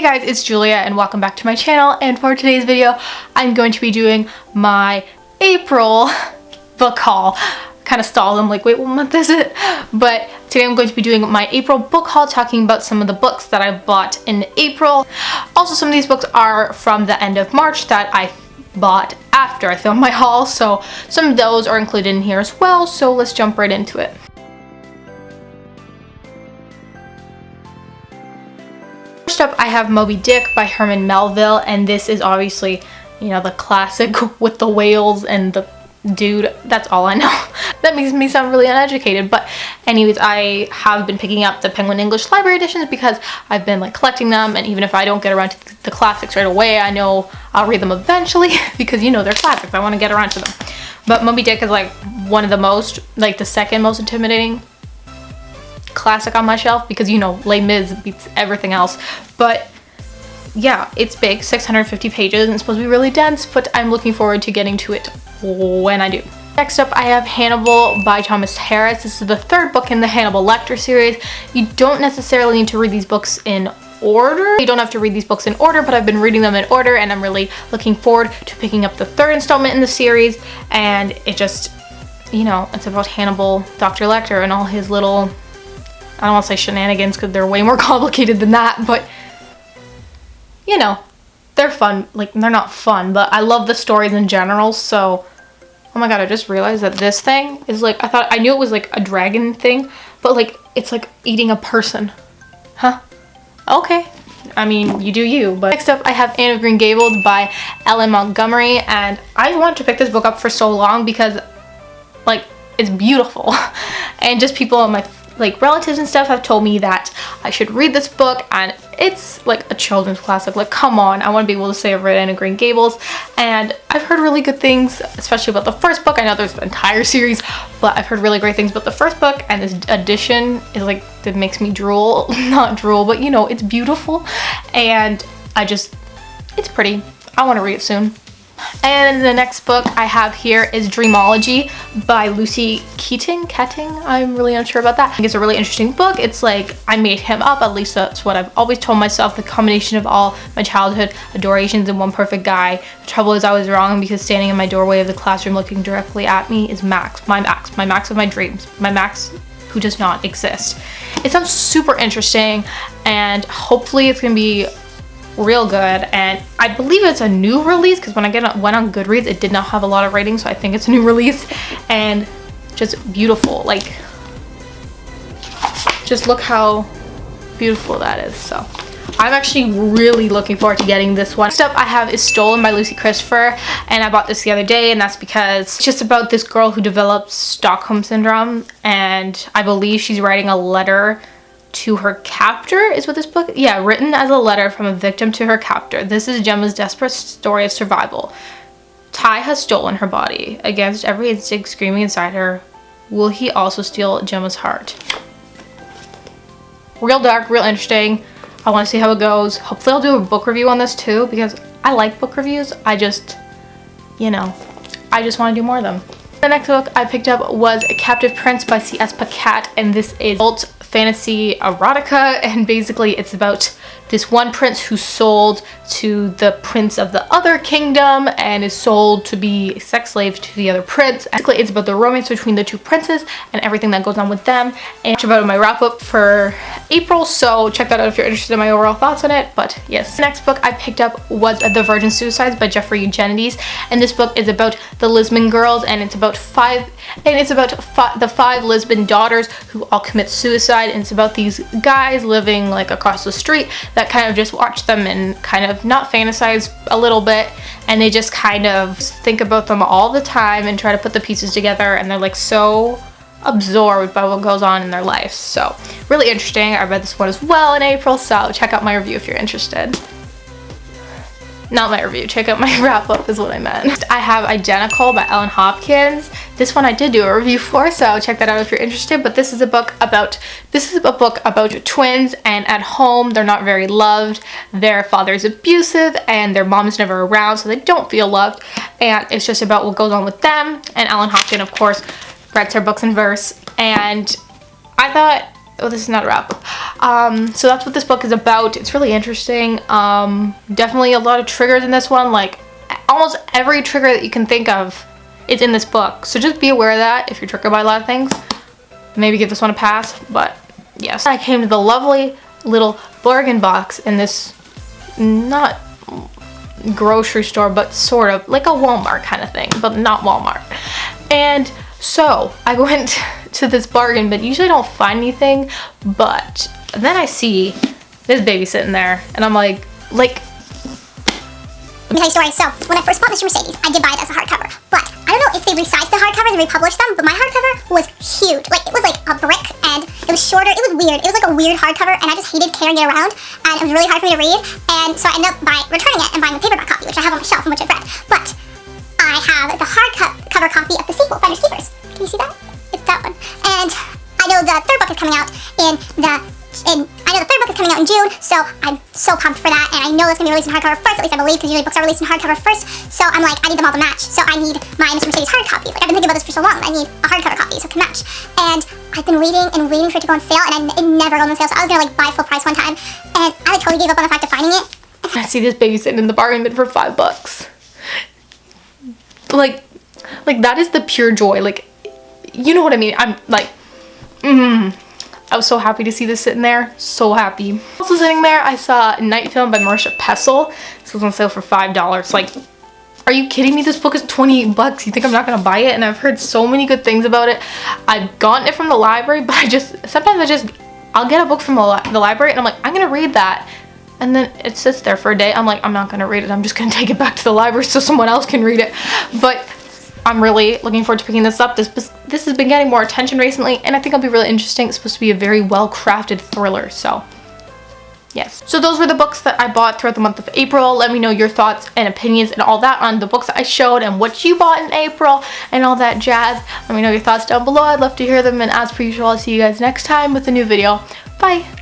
Hey guys, it's Julia and welcome back to my channel, and for today's video I'm going to be doing my April book haul. Kind of stalled, I'm like, wait, what month is it? But today I'm going to be doing my April book haul, talking about some of the books that I bought in April. Also, some of these books are from the end of March that I bought after I filmed my haul, so some of those are included in here as well, so let's jump right into it. First up, I have Moby Dick by Herman Melville, and this is obviously, you know, the classic with the whales and the dude. That's all I know. That makes me sound really uneducated, but anyways, I have been picking up the Penguin English Library editions because I've been like collecting them, and even if I don't get around to the classics right away, I know I'll read them eventually because, you know, they're classics. I want to get around to them. But Moby Dick is like one of the most, like the second most intimidating classic on my shelf because, you know, Les Mis beats everything else. But yeah, it's big, 650 pages, and it's supposed to be really dense, but I'm looking forward to getting to it when I do. Next up, I have Hannibal by Thomas Harris. This is the third book in the Hannibal Lecter series. You don't necessarily need to read these books in order. You don't have to read these books in order, but I've been reading them in order, and I'm really looking forward to picking up the third installment in the series. And it just, you know, it's about Hannibal, Dr. Lecter, and all his little, I don't want to say shenanigans because they're way more complicated than that, but you know, they're fun. Like, they're not fun, but I love the stories in general. So, oh my god, I just realized that this thing is like, I knew it was like a dragon thing, but like, it's like eating a person. Huh? Okay. I mean, you do you. But next up, I have Anne of Green Gables by Ellen Montgomery, and I wanted to pick this book up for so long because, like, it's beautiful. And just people on my like relatives and stuff have told me that I should read this book, and it's like a children's classic. Like, come on, I want to be able to say I've read Anne of Green Gables, and I've heard really good things, especially about the first book. I know there's the entire series, but I've heard really great things about the first book, and this edition is like, it makes me drool. Not drool, but you know, it's beautiful, and it's pretty. I want to read it soon. And the next book I have here is Dreamology by Lucy Keating. I'm really unsure about that. I think it's a really interesting book. It's like, I made him up, at least that's what I've always told myself, the combination of all my childhood adorations in one perfect guy. The trouble is I was wrong because standing in my doorway of the classroom looking directly at me is Max, my Max of my dreams, my Max who does not exist. It sounds super interesting, and hopefully it's gonna be real good, and I believe it's a new release because when I went on Goodreads, it did not have a lot of ratings, so I think it's a new release, and just beautiful. Like, just look how beautiful that is. So I'm actually really looking forward to getting this one. Next up I have is Stolen by Lucy Christopher, and I bought this the other day, and that's because it's just about this girl who develops Stockholm Syndrome, and I believe she's writing a letter to her captor, is what this book, yeah, written as a letter from a victim to her captor. This is Gemma's desperate story of survival. Ty has stolen her body. Against every instinct screaming inside her, will he also steal Gemma's heart? Real dark, real interesting. I want to see how it goes. Hopefully I'll do a book review on this too, because I like book reviews. I just, you know, I just want to do more of them. The next book I picked up was Captive Prince by C.S. Pacat, and this is adult fantasy erotica, and basically it's about this one prince who's sold to the prince of the other kingdom and is sold to be a sex slave to the other prince. Basically it's about the romance between the two princes and everything that goes on with them, and that's about my wrap up for April, so check that out if you're interested in my overall thoughts on it. But yes, the next book I picked up was The Virgin Suicides by Jeffrey Eugenides, and this book is about the Lisbon girls, and it's about the five Lisbon daughters who all commit suicide, and it's about these guys living like across the street that kind of just watch them and kind of not fantasize a little bit, and they just kind of think about them all the time and try to put the pieces together, and they're like so absorbed by what goes on in their lives. So really interesting. I read this one as well in April, so check out my review if you're interested. Not my review, check out my wrap up is what I meant. I have Identical by Ellen Hopkins. This one I did do a review for, so check that out if you're interested. But this is a book about twins, and at home they're not very loved. Their father is abusive and their mom is never around, so they don't feel loved, and it's just about what goes on with them. And Ellen Hopkins, of course, writes her books in verse, and I thought oh, this is not a wrap. So that's what this book is about. It's really interesting. Definitely a lot of triggers in this one. Like almost every trigger that you can think of is in this book. So just be aware of that if you're triggered by a lot of things. Maybe give this one a pass, but yes. I came to the lovely little bargain box in this, not grocery store, but sort of like a Walmart kind of thing, but not Walmart. And so I went to this bargain bin. Usually I don't find anything, but then I see this baby sitting there and I'm like, Let me tell you a story. So, when I first bought Mr. Mercedes, I did buy it as a hardcover. But I don't know if they resized the hardcovers and republished them, but my hardcover was huge. Like, it was like a brick, and it was shorter. It was weird. It was like a weird hardcover, and I just hated carrying it around, and it was really hard for me to read. And so I ended up returning it and buying the paperback copy, which I have on my shelf and which I've read. But I have the hardcover copy of the sequel, Finders Keepers. Can you see that? It's that one. And I know the third book is coming out in June, so I'm so pumped for that, and I know it's going to be released in hardcover first, at least I believe, because usually books are released in hardcover first, so I'm like, I need them all to match, so I need my Mr. Mercedes hard copy. Like, I've been thinking about this for so long, I need a hardcover copy so it can match, and I've been waiting and waiting for it to go on sale, and it never goes on sale, so I was going to like buy full price one time, and I like totally gave up on the fact of finding it. I see this baby sitting in the bargain bin for $5. Like that is the pure joy. Like, you know what I mean? I'm like, I was so happy to see this sitting there. So happy. Also sitting there, I saw Night Film by Marisha Pessl. This was on sale for $5. Like, are you kidding me? This book is 28 bucks. You think I'm not gonna buy it? And I've heard so many good things about it. I've gotten it from the library, but sometimes I'll get a book from the library and I'm like, I'm gonna read that. And then it sits there for a day. I'm like, I'm not gonna read it. I'm just gonna take it back to the library so someone else can read it. But I'm really looking forward to picking this up. This has been getting more attention recently, and I think it'll be really interesting. It's supposed to be a very well-crafted thriller, so yes. So those were the books that I bought throughout the month of April. Let me know your thoughts and opinions and all that on the books that I showed and what you bought in April and all that jazz. Let me know your thoughts down below. I'd love to hear them, and as per usual, I'll see you guys next time with a new video. Bye!